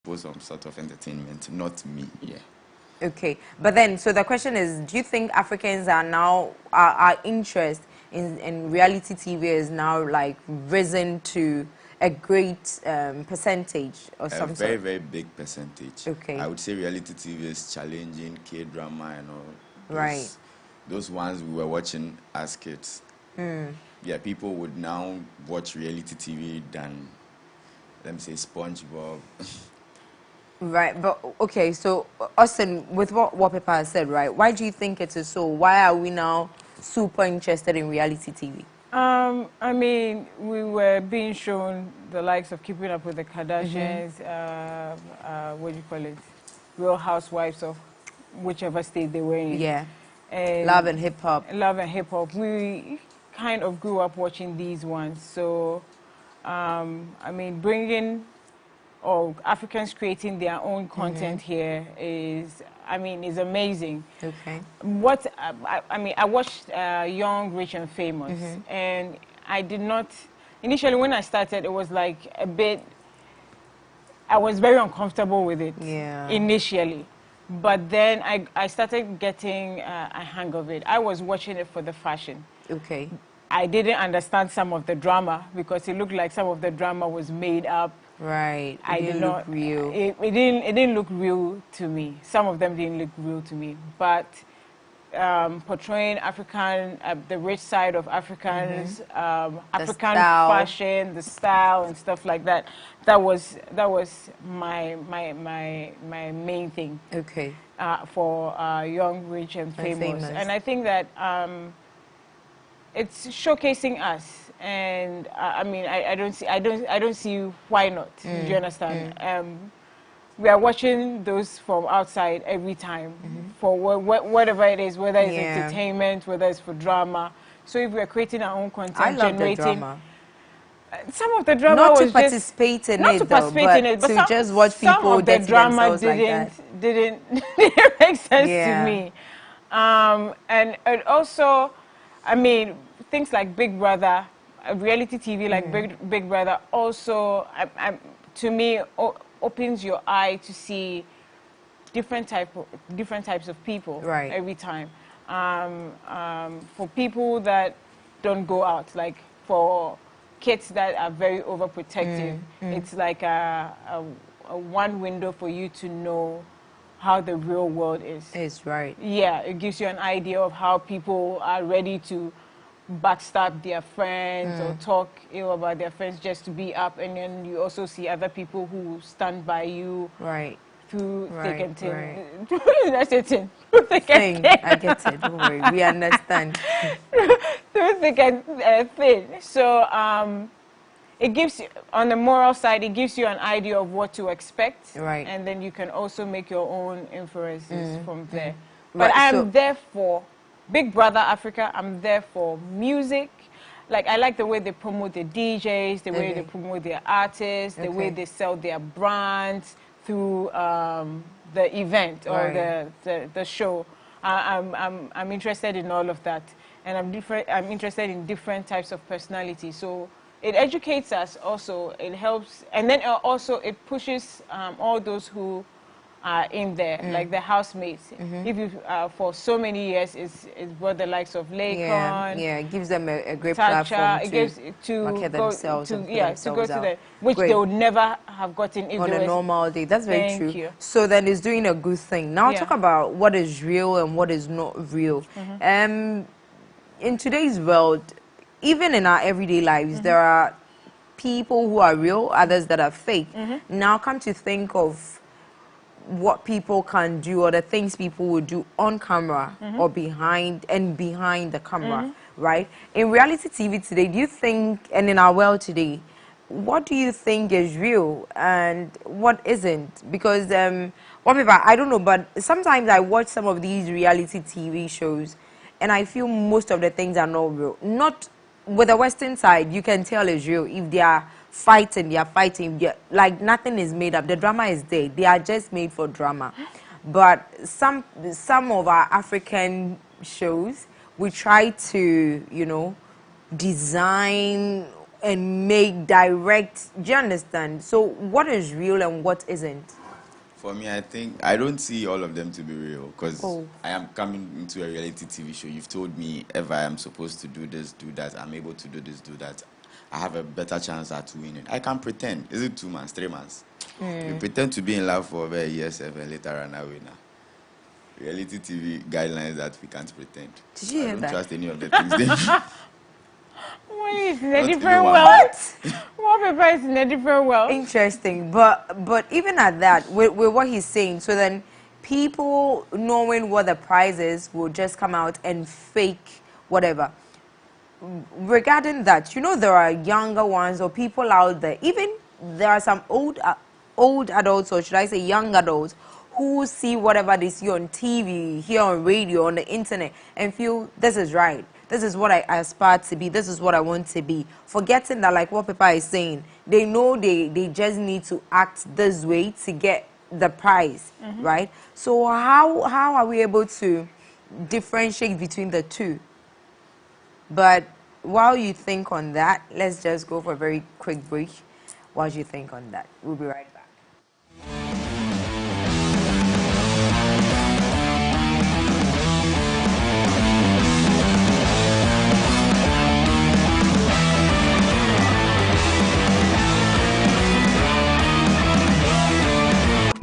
post some sort of entertainment, not me. Yeah. Okay, but then, so the question is, do you think Africans are now, our interest in reality TV is now like risen to a great percentage or some very, sort? very big percentage. Okay. I would say reality TV is challenging K-drama and all. Right. Those ones we were watching as kids. Yeah, people would now watch reality TV than, let me say, SpongeBob. Right, but okay, so Austin, with what Pepper has said, right, why do you think it is so? Why are we now super interested in reality TV? I mean, we were being shown the likes of Keeping Up with the Kardashians, what do you call it, Real Housewives of whichever state they were in. Yeah, and Love and Hip Hop. Love and Hip Hop. We kind of grew up watching these ones. So, I mean, bringing or Africans creating their own content here is, I mean, is amazing. Okay. What I mean, I watched Young, Rich and Famous, and I did not initially when I started. It was like a bit. I was very uncomfortable with it initially, but then I started getting a hang of it. I was watching it for the fashion. Okay. I didn't understand some of the drama because it looked like some of the drama was made up. Right. I did not look real. It didn't look real to me. Some of them didn't look real to me. But portraying African, the rich side of Africans, African fashion, the style and stuff like that. That was my main thing. Okay. For Young, Rich and Famous. And I think that it's showcasing us. And I mean, I don't see why not. Do you understand? We are watching those from outside every time for whatever it is, whether it's entertainment, whether it's for drama. So if we are creating our own content, I love generating the drama. Some of the drama not was to participate in not it, to participate in it, but to just watch people some of the drama didn't make sense to me. And also, I mean, things like Big Brother. Reality TV like Big Brother also, to me, opens your eye to see different types of people every time. For people that don't go out, like for kids that are very overprotective, it's like a one window for you to know how the real world is. Is right. Yeah, it gives you an idea of how people are ready to backstab their friends or talk ill about their friends just to be up, and then you also see other people who stand by you through thick and thin. That's it. Through thick and thin. I get it. Don't worry, we understand. Through thick and thin. So it gives you, on the moral side, it gives you an idea of what to expect, and then you can also make your own inferences from there. But I am there for Big Brother Africa. I'm there for music. Like, I like the way they promote the DJs, the way they promote their artists, the way they sell their brands through the event or the show. I'm interested in all of that, and I'm interested in different types of personality. So it educates us also. It helps, and then also it pushes all those who in there, like the housemates. If you for so many years, it's brought the likes of Lakon. It gives them a great Tacha, platform to market themselves. To go to them, which they would never have gotten if on a normal day. That's very true. You. So then it's doing a good thing. Now talk about what is real and what is not real. In today's world, even in our everyday lives, there are people who are real, others that are fake. Now come to think of what people can do or the things people would do on camera or behind the camera, right? In reality TV today, do you think, and in our world today, what do you think is real and what isn't? Because I don't know, but sometimes I watch some of these reality TV shows and I feel most of the things are not real. Not with the Western side, you can tell it's real. If they are fighting, like nothing is made up. The drama is there. They are just made for drama. But some of our African shows, we try to, design and make direct. Do you understand? So what is real and what isn't? For me, I don't see all of them to be real because I am coming into a reality TV show. You've told me if I am supposed to do this, do that, I'm able to do this, do that. I have a better chance at winning. I can pretend. Is it 2 months, 3 months? You pretend to be in love for over a year, 7, later run away now. Reality TV guidelines that we can't pretend. Did you hear don't that? trust any of the things they do. It's in a different world. Wallpaper is in a different world. Interesting, but even at that, with what he's saying, so then people knowing what the price is will just come out and fake whatever. Regarding that, you know, there are younger ones or people out there. Even there are some old adults, or should I say young adults, who see whatever they see on TV, hear on radio, on the internet, and feel this is right. This is what I aspire to be. This is what I want to be. Forgetting that, like what Papa is saying, they know they just need to act this way to get the prize, right? So how are we able to differentiate between the two? But while you think on that, let's just go for a very quick break while you think on that. We'll be right back.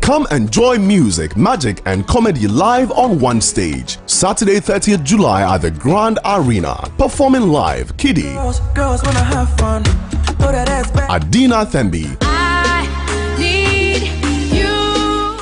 Come enjoy music, magic, and comedy live on one stage. Saturday, 30th July at the Grand Arena. Performing live, Kiddy, girls wanna have fun. Adina Thembi,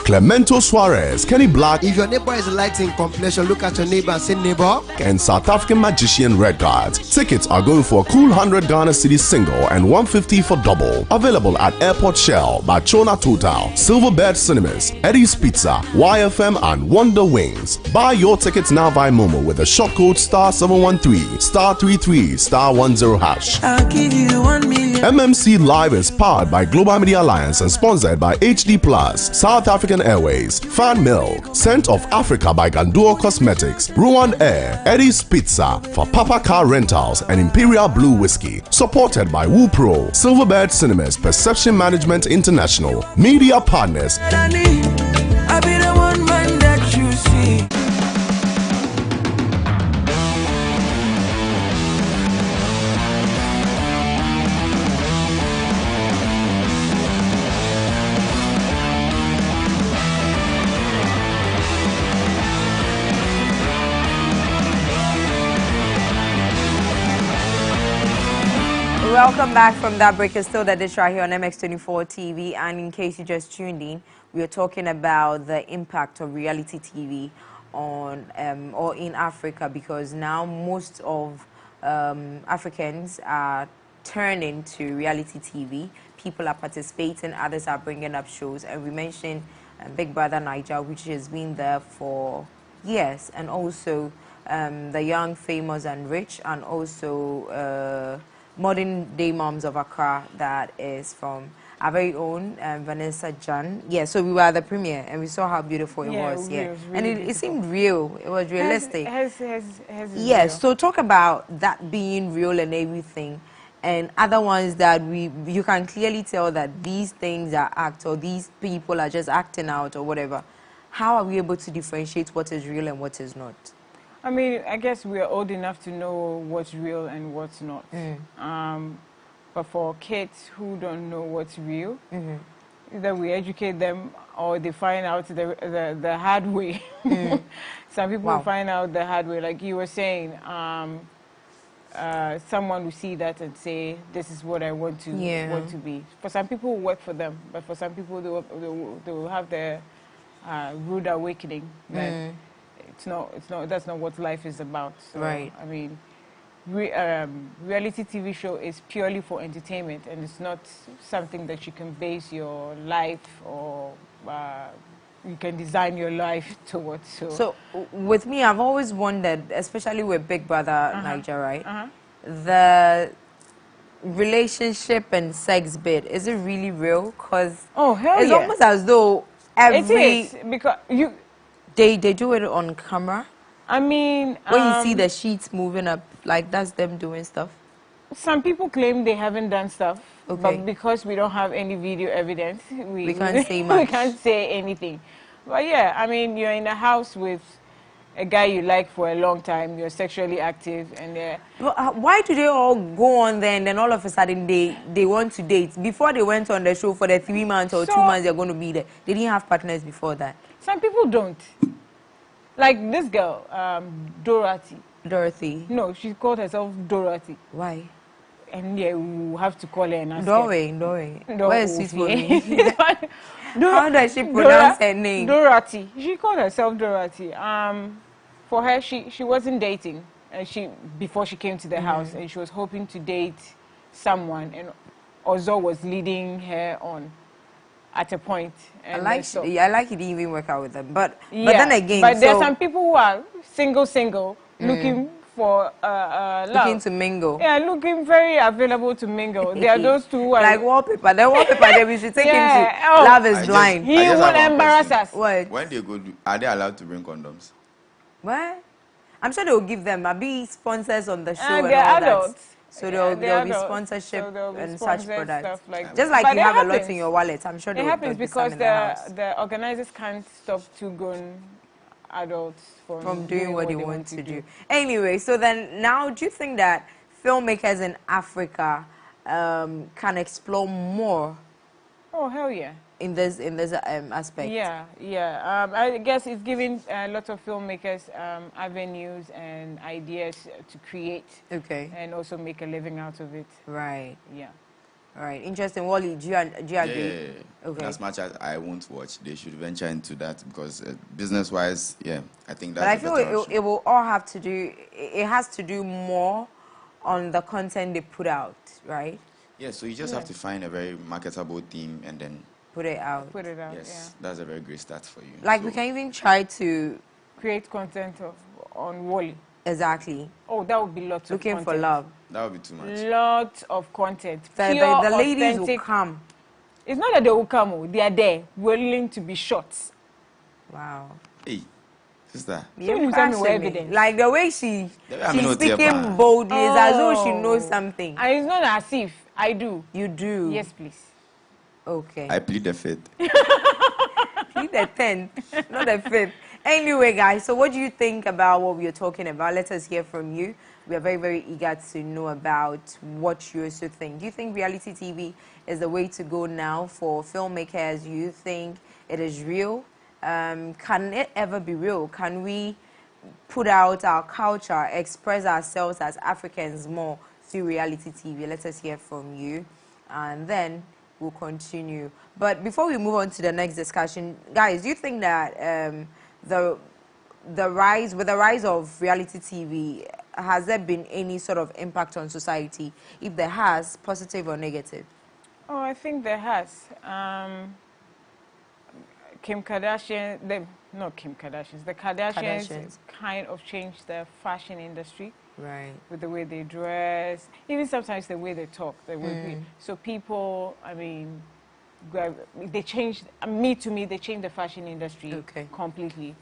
Clemento Suarez, Kenny Black, If your neighbor is light in complexion, look at your neighbor and say, neighbor. and South African magician Red Guards. Tickets are going for a cool 100 Ghana Cedi single and 150 for double. Available at Airport Shell, Bachona Total, Silverbird Cinemas, Eddie's Pizza, YFM, and Wonder Wings. Buy your tickets now via Momo with the shop code *713 *33 *10#. I'll give you 1 million. MMC Live is powered by Global Media Alliance and sponsored by HD Plus, South African Airways, Fan Milk, Scent of Africa by Ganduo Cosmetics, Ruan Air, Eddie's Pizza, for Papa Car Rentals, and Imperial Blue Whiskey. Supported by Wupro, Silverbird Cinemas, Perception Management International, Media Partners. I'll be the one man that you see. Welcome back from that break. It's still the dish right here on MX24 TV. And in case you just tuned in, we are talking about the impact of reality TV on or in Africa, because now most of Africans are turning to reality TV. People are participating, others are bringing up shows. And we mentioned Big Brother Niger, which has been there for years, and also The Young, Famous and Rich, and also Modern Day Moms of Accra, that is from our very own Vanessa Jan. Yeah, so we were at the premiere and we saw how beautiful it was. Yeah, It was really and it seemed real. It was realistic. Yes. So talk about that being real and everything, and other ones that you can clearly tell that these things are act, or these people are just acting out or whatever. How are we able to differentiate what is real and what is not? I mean, I guess we are old enough to know what's real and what's not. But for kids who don't know what's real, either we educate them or they find out the hard way. Some people find out the hard way. Like you were saying, someone will see that and say, this is what I want to be. For some people, it will work for them. But for some people, they will have their rude awakening. That's not what life is about. So, right. I mean, reality TV show is purely for entertainment, and it's not something that you can base your life or you can design your life towards. So with me, I've always wondered, especially with Big Brother Niger, right? The relationship and sex bit, is it really real? Because it's almost as though it is, because They do it on camera. I mean, when you see the sheets moving up, like that's them doing stuff. Some people claim they haven't done stuff, but because we don't have any video evidence, we can't say much. We can't say anything. But yeah, I mean, you're in a house with a guy you like for a long time, you're sexually active, and but why do they all go on there and then all of a sudden they want to date? Before they went on the show for the 3 months or 2 months they're going to be there, they didn't have partners before that. Some people don't. Like this girl, Dorothy. Dorothy? No, she called herself Dorothy. Why? And yeah, we have to call her and ask Dorothy. Where is sweet for me? How does she pronounce her name? Dorothy. She called herself Dorothy. For her, she wasn't dating. Before she came to the house, and she was hoping to date someone, and Ozo was leading her on at a point. And I like it didn't even work out with them. But then again, but there are some people who are single, looking for love. Looking to mingle. Yeah, looking very available to mingle. There are those two who are like wallpaper. The wallpaper, we should take him to Love is Blind. He will embarrass us. What? When they go, are they allowed to bring condoms? What? I'm sure they will give them. Maybe sponsors on the show and they're all adults. That. So there'll be sponsorship and such products. Just like you have a lot in your wallet, I'm sure it happens because the organizers can't stop two grown adults from doing what they want to do. Anyway, so then now, do you think that filmmakers in Africa can explore more? Oh, hell yeah. In this aspect. Yeah. I guess it's giving a lot of filmmakers avenues and ideas to create. Okay. And also make a living out of it. Right. Yeah. All right. Interesting. Wally, do you agree? Yeah. Okay. As much as I won't watch, they should venture into that because business-wise, yeah, I think that's. But I feel it will all have to do. It has to do more on the content they put out, right? Yeah. So you just have to find a very marketable theme and then. Put it out. Yes, that's a very great start for you. Like we can even try to create content on Wally. Exactly. Oh, that would be lots of content. Looking for love. That would be too much. Lots of content. The ladies will come. It's not that they will come. They are there, willing to be shot. Wow. Hey, sister. Like the way she's speaking boldly, it's as though she knows something. And it's not as if I do. You do. Yes, please. Okay. I plead the fifth. Plead the 10th, not the 5th. Anyway, guys, so what do you think about what we are talking about? Let us hear from you. We are very, very eager to know about what you also think. Do you think reality TV is the way to go now for filmmakers? Do you think it is real? Can it ever be real? Can we put out our culture, express ourselves as Africans more through reality TV? Let us hear from you. And then we'll continue. But before we move on to the next discussion, guys, do you think that with the rise of reality TV, has there been any sort of impact on society? If there has, positive or negative? Oh, I think there has. The Kardashians kind of changed the fashion industry. Right. With the way they dress, even sometimes the way they talk, the way so people, I mean, they changed, they changed the fashion industry completely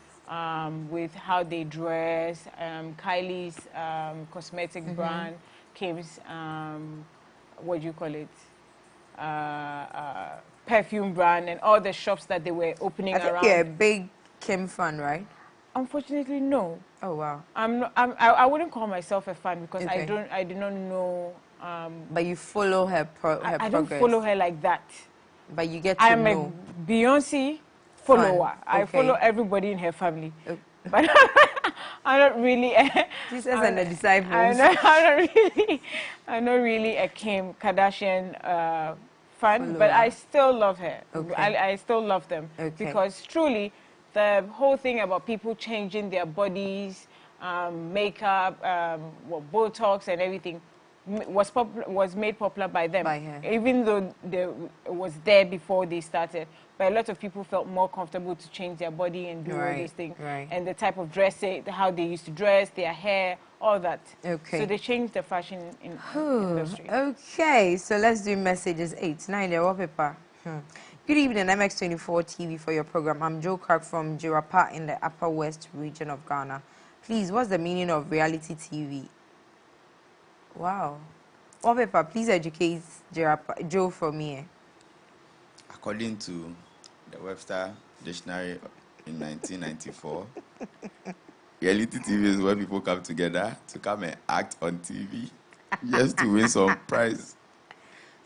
with how they dress. Kylie's cosmetic brand, Kim's, what do you call it, perfume brand, and all the shops that they were opening around. I think you're a big Kim fan, right? Unfortunately, no. Oh wow. I wouldn't call myself a fan because I do not know. But you follow her progress. I don't follow her like that. But you get to know. I'm a Beyonce follower. I follow everybody in her family. But I'm not really. Jesus and the disciples. I'm not really a Kim Kardashian fan, but I still love her. I still love them because truly. The whole thing about people changing their bodies, makeup, Botox and everything was made popular by them. By her. Even though it was there before they started. But a lot of people felt more comfortable to change their body and do all these things. Right. And the type of dressing, how they used to dress, their hair, all that. Okay. So they changed the fashion industry. Okay, so let's do messages 8, 9, the wallpaper. Good evening, MX24 TV for your program. I'm Joe Clark from Jirapa in the Upper West region of Ghana. Please, what's the meaning of reality TV? Wow. Wallpaper, please educate Joe for me. According to the Webster Dictionary in 1994, reality TV is where people come together to come and act on TV just to win some prize.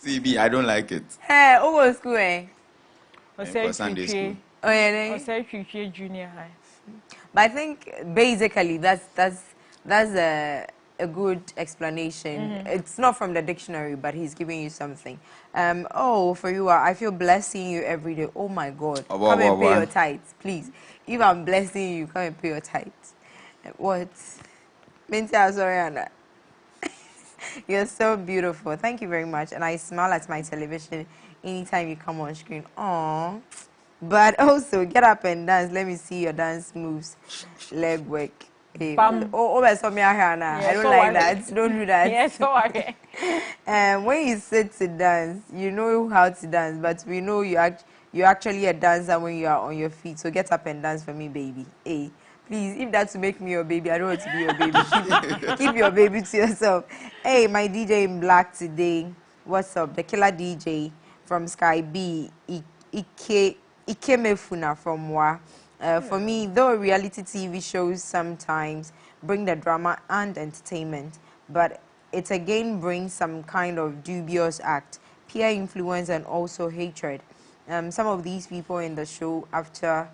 CB, I don't like it. Hey, who was school, For Sunday school. Oh, yeah, Junior high. But I think basically that's a good explanation. It's not from the dictionary, but he's giving you something. Oh, for you, I feel blessed seeing you every day. Oh my God, come and pay your tithes, please. If I'm blessing you, come and pay your tithes. What? Minta, sorry, Anna. You're so beautiful. Thank you very much. And I smile at my television anytime you come on screen. Aww. But also, get up and dance. Let me see your dance moves. Leg work. Hey. Oh, I don't like that. Don't do that. Yes, okay. When you sit to dance, you know how to dance, but we know you're actually a dancer when you are on your feet. So get up and dance for me, baby. Hey. Please, if that's to make me your baby, I don't want to be your baby. Keep your baby to yourself. Hey, my DJ in black today. What's up? The killer DJ from Sky B. Ikemefuna from Wa. For me, though reality TV shows sometimes bring the drama and entertainment, but it again brings some kind of dubious act, peer influence, and also hatred. Some of these people in the show after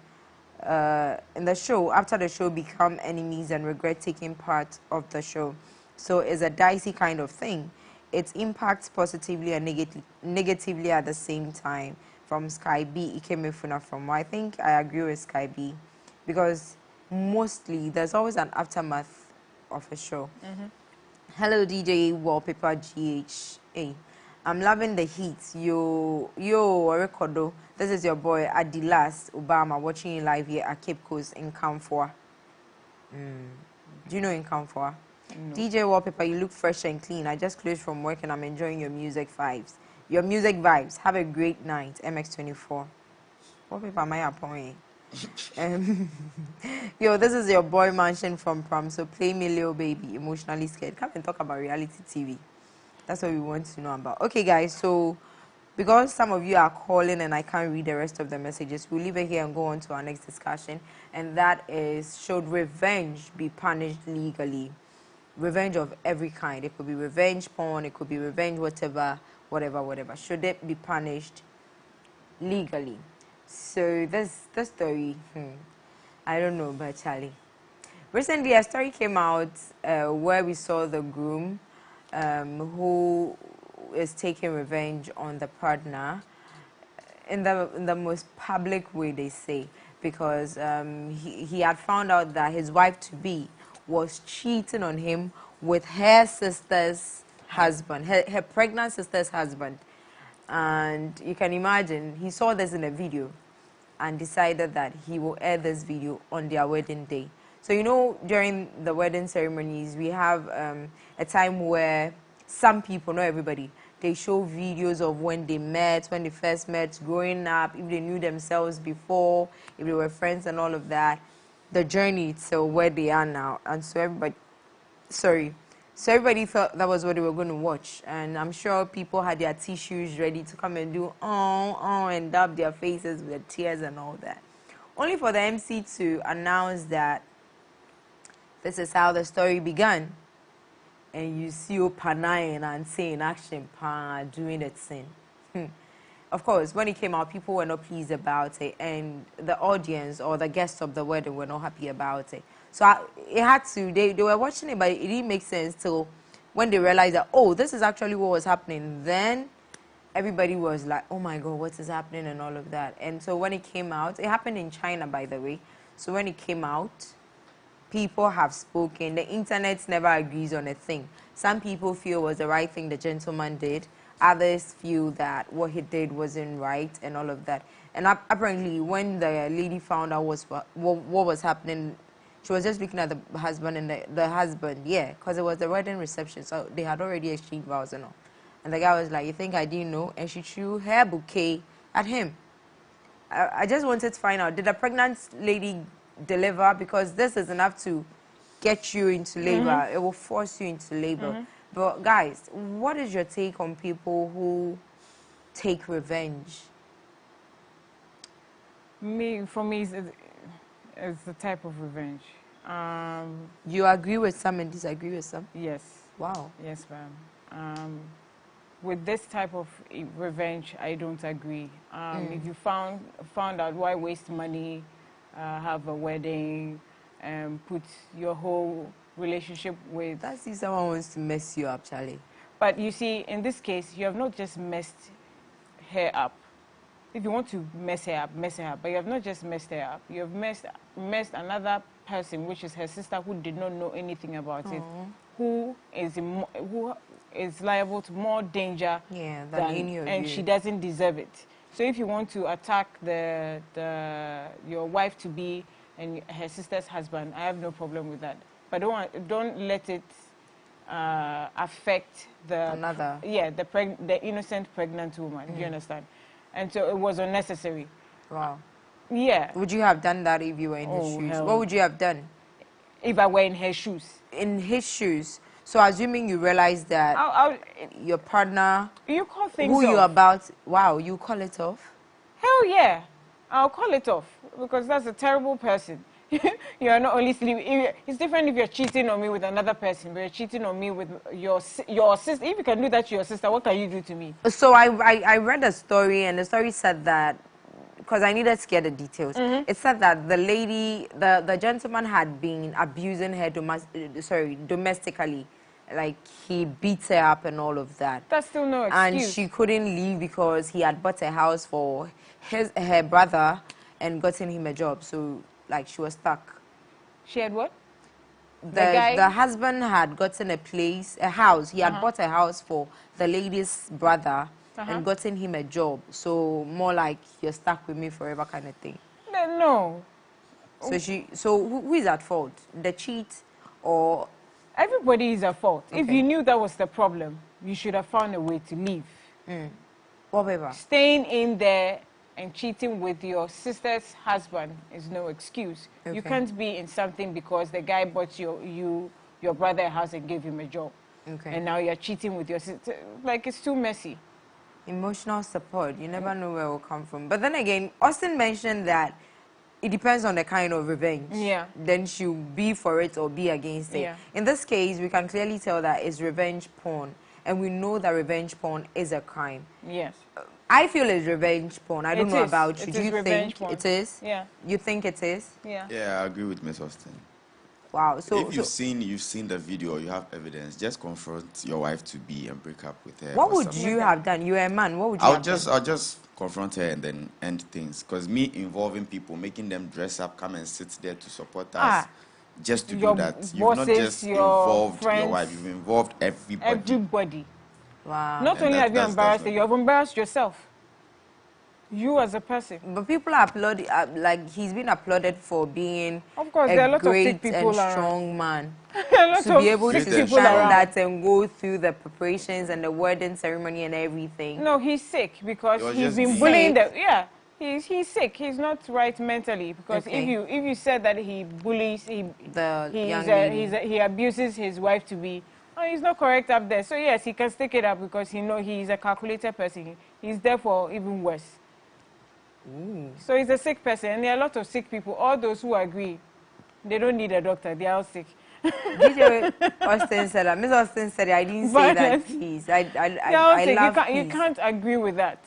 the show become enemies and regret taking part of the show. So it's a dicey kind of thing. It impacts positively and negatively at the same time. From Sky B, Ikemefuna from I think I agree with Sky B, because mostly there's always an aftermath of a show. Hello DJ Wallpaper GH. I'm loving the heat. Yo, Recordo. This is your boy Adilas Obama watching you live here at Cape Coast in Camphor. Do you know in Camphor? No. DJ Wallpaper, you look fresh and clean. I just closed from work and I'm enjoying your music vibes. Have a great night. MX24. Wallpaper, am I point? Yo, this is your boy Mansion from Prom. So play me, little baby. Emotionally scared. Come and talk about reality TV. That's what we want to know about. Okay, guys, so because some of you are calling and I can't read the rest of the messages, we'll leave it here and go on to our next discussion. And that is, should revenge be punished legally? Revenge of every kind. It could be revenge porn, it could be revenge whatever. Should it be punished legally? So this story, I don't know, but Charlie. Recently, a story came out where we saw the groom who is taking revenge on the partner in the most public way, they say, because he had found out that his wife-to-be was cheating on him with her sister's husband, her pregnant sister's husband. And you can imagine, he saw this in a video and decided that he will air this video on their wedding day. So, you know, during the wedding ceremonies, we have a time where some people, not everybody, they show videos of when they first met, growing up, if they knew themselves before, if they were friends and all of that, the journey to where they are now. And so everybody thought that was what they were going to watch. And I'm sure people had their tissues ready to come and do, and dab their faces with tears and all that. Only for the MC to announce that this is how the story began. And you see Opanayan and saying action, doing its thing. Of course, when it came out, people were not pleased about it. And the audience or the guests of the wedding were not happy about it. So they were watching it, but it didn't make sense till when they realized that, oh, this is actually what was happening. Then everybody was like, oh my God, what is happening and all of that. And so when it came out, it happened in China, by the way. So when it came out, people have spoken. The internet never agrees on a thing. Some people feel it was the right thing the gentleman did. Others feel that what he did wasn't right and all of that. And apparently, when the lady found out what was happening, she was just looking at the husband and the husband, yeah, because it was the wedding reception, so they had already exchanged vows and all. And the guy was like, you think I didn't know? And she threw her bouquet at him. I just wanted to find out, did the pregnant lady deliver? Because this is enough to get you into labor. It will force you into labor. But guys, what is your take on people who take revenge? For me, it's the type of revenge. You agree with some and disagree with some? Yes. Wow. Yes, ma'am. With this type of revenge, I don't agree. If you found out, why waste money, have a wedding, and put your whole relationship with... That's if someone wants to mess you up, Charlie. But you see, in this case, you have not just messed her up. If you want to mess her up, but you have not just messed her up. You have messed another person, which is her sister, who did not know anything about it, who is liable to more danger than any of you. And she doesn't deserve it. So if you want to attack your wife-to-be and her sister's husband, I have no problem with that. But don't let it affect the innocent pregnant woman. Do you understand? And so it was unnecessary. Wow. Yeah. Would you have done that if you were in his shoes? Hell. What would you have done? If I were in her shoes? In his shoes. So assuming you realize that your partner... You call things who off. you're about... Wow, you call it off? Hell yeah. I'll call it off. Because that's a terrible person. You are not only sleeping. It's different if you're cheating on me with another person, but you're cheating on me with your sister. If you can do that to your sister, what can you do to me? So I read a story, and the story said that, because I needed to get the details, it said that the lady, the gentleman had been abusing her domestically. Like, he beats her up and all of that. That's still no excuse. And she couldn't leave because he had bought a house for her brother and gotten him a job. So... like, she was stuck. She had what? The husband had gotten a house. He had bought a house for the lady's brother and gotten him a job. So more like, you're stuck with me forever kind of thing. No. So who is at fault? The cheat or... Everybody is at fault. Okay. If you knew that was the problem, you should have found a way to leave. Whatever. Staying in there and cheating with your sister's husband is no excuse. Okay. You can't be in something because the guy bought your brother a house and gave him a job. Okay. And now you're cheating with your sister. Like, it's too messy. Emotional support. You never know where it will come from. But then again, Austin mentioned that it depends on the kind of revenge. Yeah. Then she'll be for it or be against it. Yeah. In this case, we can clearly tell that it's revenge porn. And we know that revenge porn is a crime. Yes. I feel it's revenge porn. I don't know about you. Do you think it is? Yeah. You think it is? Yeah. Yeah, I agree with Miss Austin. Wow. So if you've seen the video, you have evidence, just confront your wife to be and break up with her. What would you have done? You're a man. What would you have done? I'll just confront her and then end things. Because me involving people, making them dress up, come and sit there to support us, just to do that. You've not just involved your wife, you've involved everybody. Everybody. Wow. Not only have you embarrassed her, you have embarrassed yourself. You as a person. But people are applauding, like, he's been applauded for being of course, there are a lot great of sick people and strong man. To be able to stand that and go through the preparations and the wedding ceremony and everything. No, he's sick because he's been bullying them. Yeah, he's sick. He's not right mentally because if you said that he bullies, he abuses his wife to be. Oh, he's not correct up there. So yes, he can stick it up because he's a calculated person. He's therefore even worse. Ooh. So he's a sick person, and there are a lot of sick people. All those who agree, they don't need a doctor. They are all sick. DJ Austin said that. Miss Austin said it. I didn't say that. Please, I love peace. You can't agree with that.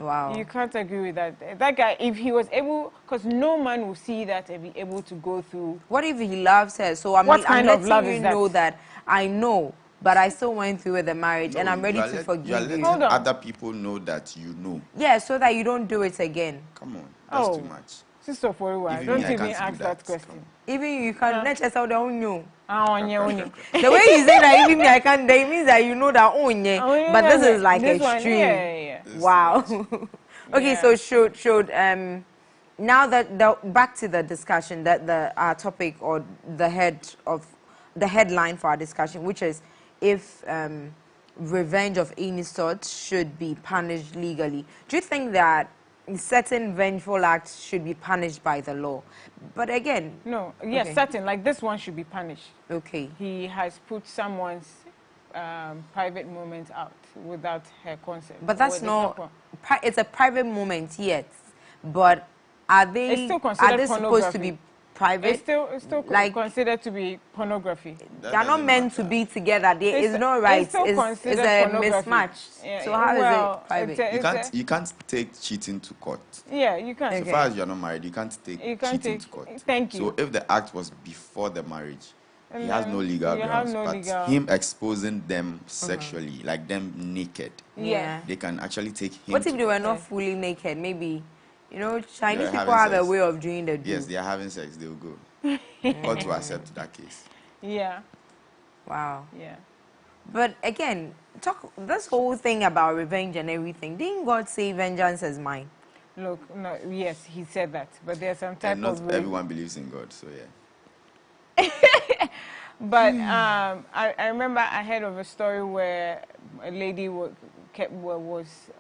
Wow. You can't agree with that. That guy, if he was able, because no man will see that and be able to go through. What if he loves her? So I'm letting you know that I know, but I still went through with the marriage, and I'm ready to forgive you. You're letting other people know that you know. Yeah, so that you don't do it again. Come on, that's too much. Sister, for a while, don't even ask that question. Even you can't let us out the only. The way you say that, even me, I can't. That means that you know that only. But this is like extreme. Yeah. Wow. Okay, so should now that back to the discussion, that our topic or the headline for our discussion, which is if revenge of any sort should be punished legally. Do you think that certain vengeful acts should be punished by the law? But again... No, yes, certain. Like this one should be punished. Okay. He has put someone's private moments out without her consent. But that's not. It's a private moment, yes. But are they supposed to be private? It's still like, considered to be pornography. They're not meant to be together. It's not right. It's a mismatch. Yeah, so how is it private? You can't take cheating to court. Yeah, you can't. So far as you're not married, you can't take cheating to court. Thank you. So if the act was before the marriage, he has no legal grounds. But him exposing them sexually, like them naked, they can actually take him. What if they were not fully naked? Maybe. You know, Chinese people have a way of doing the do. Yes, they are having sex. They will go. Court to accept that case. Yeah. Wow. Yeah. But again, this whole thing about revenge and everything. Didn't God say vengeance is mine? Look, no, yes, he said that. But there's some type of... Not everyone believes in God, so yeah. But I remember I heard of a story where a lady was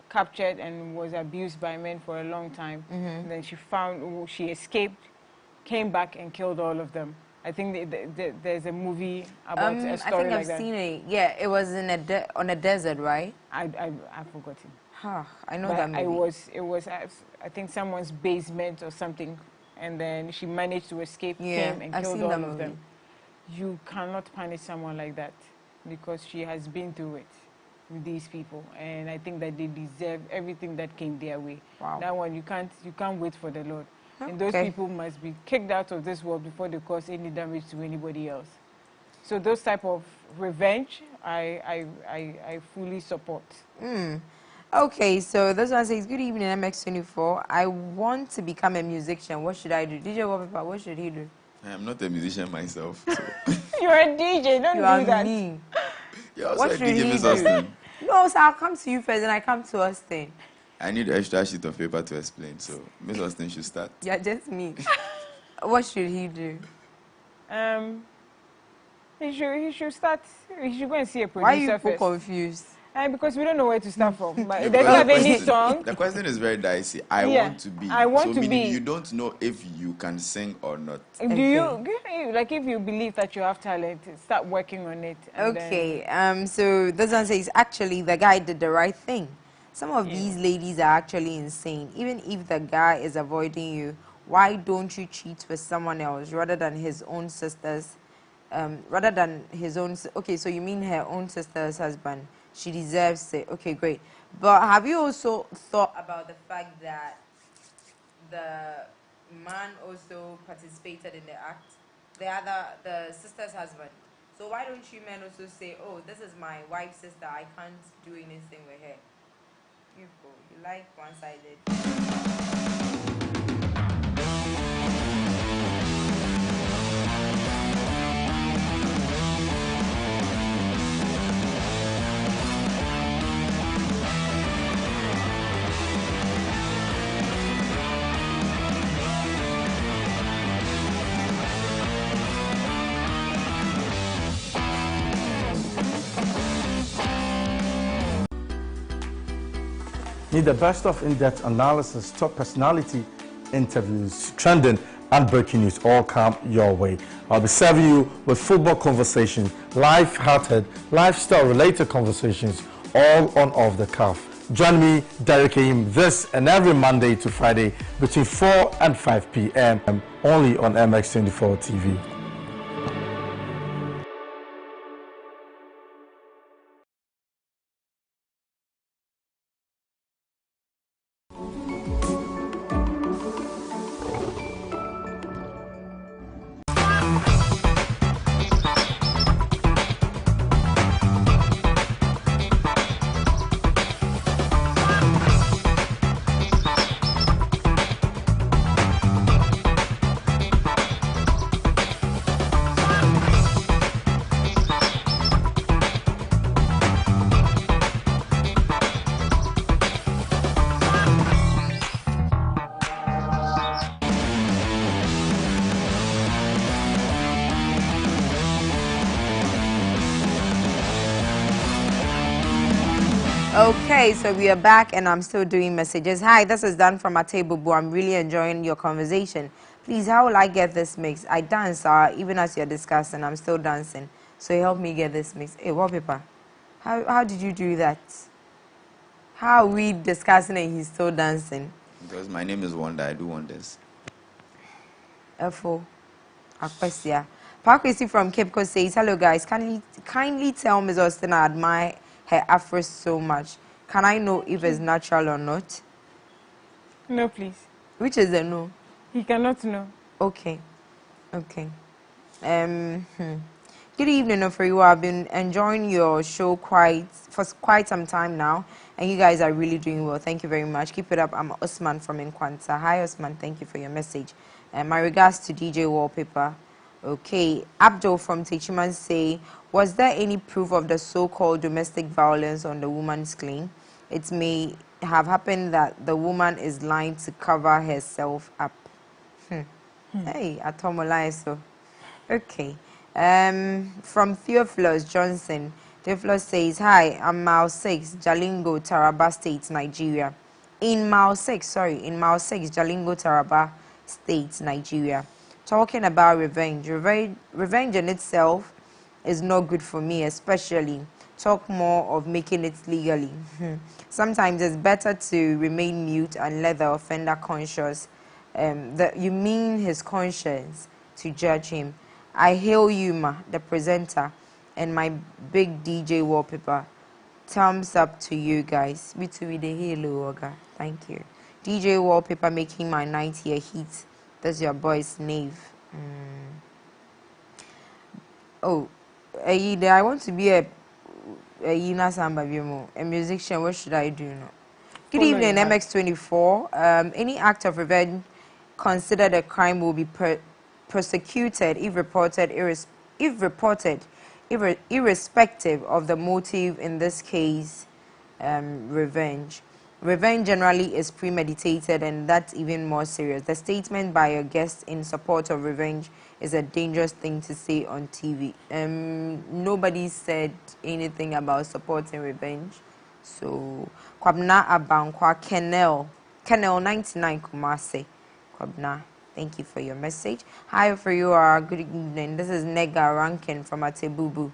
captured and was abused by men for a long time. And then she escaped, came back and killed all of them. I think there's a movie about a story like that. I think I've seen it. Yeah, it was on a desert, right? I've forgotten. I know that movie. It was I think someone's basement or something, and then she managed to escape, came and killed all of them. You cannot punish someone like that because she has been through it with these people, and I think that they deserve everything that came their way. Wow. That one you can't wait for the Lord. Okay. And those people must be kicked out of this world before they cause any damage to anybody else. So those type of revenge, I fully support. Okay, so this one says, good evening, MX24. I want to become a musician. What should I do? DJ Wallpaper, what should he do? I am not a musician myself. So. You're a DJ, don't do that. Me. What should he do? No, so I'll come to you first and I come to Austin. I need an extra sheet of paper to explain, so Miss Austin should start. Yeah, just me. What should he do? He should start. He should go and see a producer. Why are you so confused? Because we don't know where to start from. But they don't have any song. The question is very dicey. I want to be. I want to be. You don't know if you can sing or not. Do you, like, if you believe that you have talent, start working on it. Okay. So this one says, actually, the guy did the right thing. Some of these ladies are actually insane. Even if the guy is avoiding you, why don't you cheat with someone else rather than his own sisters? Okay, so you mean her own sister's husband? She deserves it. Okay, great. But have you also thought about the fact that the man also participated in the act? The sister's husband. So why don't you men also say, oh, this is my wife's sister, I can't do anything with her? You like one-sided. Need the best of in-depth analysis, top personality interviews, trending and breaking news all come your way. I'll be serving you with football conversations, life-hearted, lifestyle-related conversations, all on Off the Cuff. Join me, Derek Aim, this and every Monday to Friday between 4 and 5 p.m. only on MX24 TV. Okay, so we are back and I'm still doing messages. Hi, this is Dan from Atebubu. I'm really enjoying your conversation. Please, how will I get this mix? I dance, even as you're discussing, I'm still dancing. So help me get this mix. Hey, Wallpaper, How did you do that? How are we discussing and he's still dancing? Because my name is Wonder. I do wonders. F.O. Akwesia. Parkwesi from Cape Coast says, hello guys, kindly tell Ms. Austin I admire her afro so much. Can I know if it's natural or not? No, please. Which is a no? He cannot know. Okay. Okay. Good evening, Ofriwa. I've been enjoying your show for quite some time now, and you guys are really doing well. Thank you very much. Keep it up. I'm Osman from Nkwanta. Hi, Osman. Thank you for your message. My regards to DJ Wallpaper. Okay. Abdul from Techiman say, was there any proof of the so-called domestic violence on the woman's claim? It may have happened that the woman is lying to cover herself up. Hey, Atomolai so. Okay. From Theophilus Johnson. Theophilus says, hi, I'm Mile 6, Jalingo, Taraba State, Nigeria. In Mile 6, Jalingo, Taraba State, Nigeria. Talking about revenge. Revenge in itself is not good for me, especially. Talk more of making it legally. Sometimes it's better to remain mute and let the offender conscious. You mean his conscience to judge him. I hail you, ma, the presenter, and my big DJ Wallpaper. Thumbs up to you guys. Me too with the halo, Oga. Thank you. DJ Wallpaper making my night here heat. That's your boy's Nave. Oh, I want to be a musician. What should I do now? Good evening, MX24. Any act of revenge considered a crime will be prosecuted if reported, irrespective of the motive, in this case, revenge. Revenge generally is premeditated, and that's even more serious. The statement by a guest in support of revenge is a dangerous thing to say on TV. Nobody said anything about supporting revenge. So, Kwabna Abankwa Kenel 99 Kumase. Kwabna, thank you for your message. Hi for you, good evening. This is Nega Rankin from Atebubu.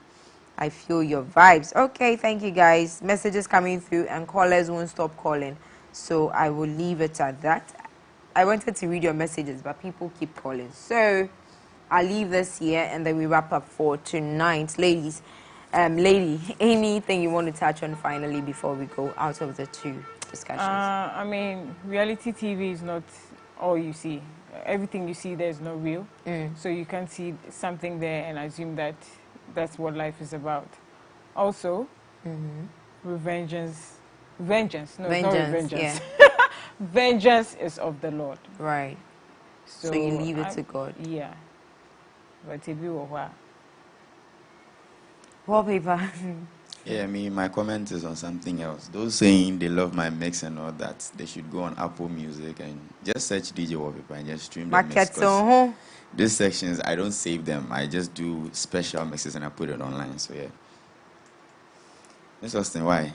I feel your vibes. Okay, thank you guys. Messages coming through and callers won't stop calling. So I will leave it at that. I wanted to read your messages, but people keep calling. So I'll leave this here and then we wrap up for tonight. Ladies, lady, anything you want to touch on finally before we go out of the two discussions? I mean, reality TV is not all you see. Everything you see there is not real. So you can't see something there and assume that that's what life is about. Also, vengeance. No, it's not vengeance. Yeah. Vengeance is of the Lord. Right. So you leave it to God. Yeah. But if you were Wallpaper. Yeah, my comment is on something else. Those saying they love my mix and all that, they should go on Apple Music and just search DJ Wallpaper and just stream the mix. These sections, I don't save them. I just do special mixes and I put it online. So yeah. Miss Austin, why?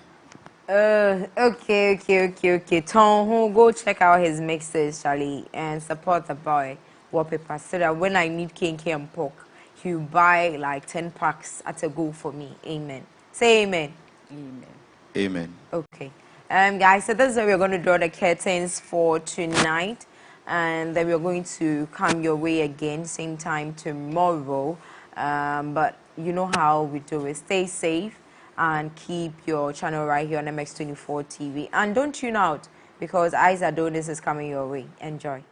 Okay. Tonho, go check out his mixes, Charlie, and support the boy Wallpaper so that when I need KK and pork, he'll buy like 10 packs at a go for me. Amen. Say amen. Amen. Okay. Guys, so this is where we're going to draw the curtains for tonight. And then we're going to come your way again, same time tomorrow. But you know how we do it. Stay safe and keep your channel right here on MX24 TV. And don't tune out because Eyes Adonis is coming your way. Enjoy.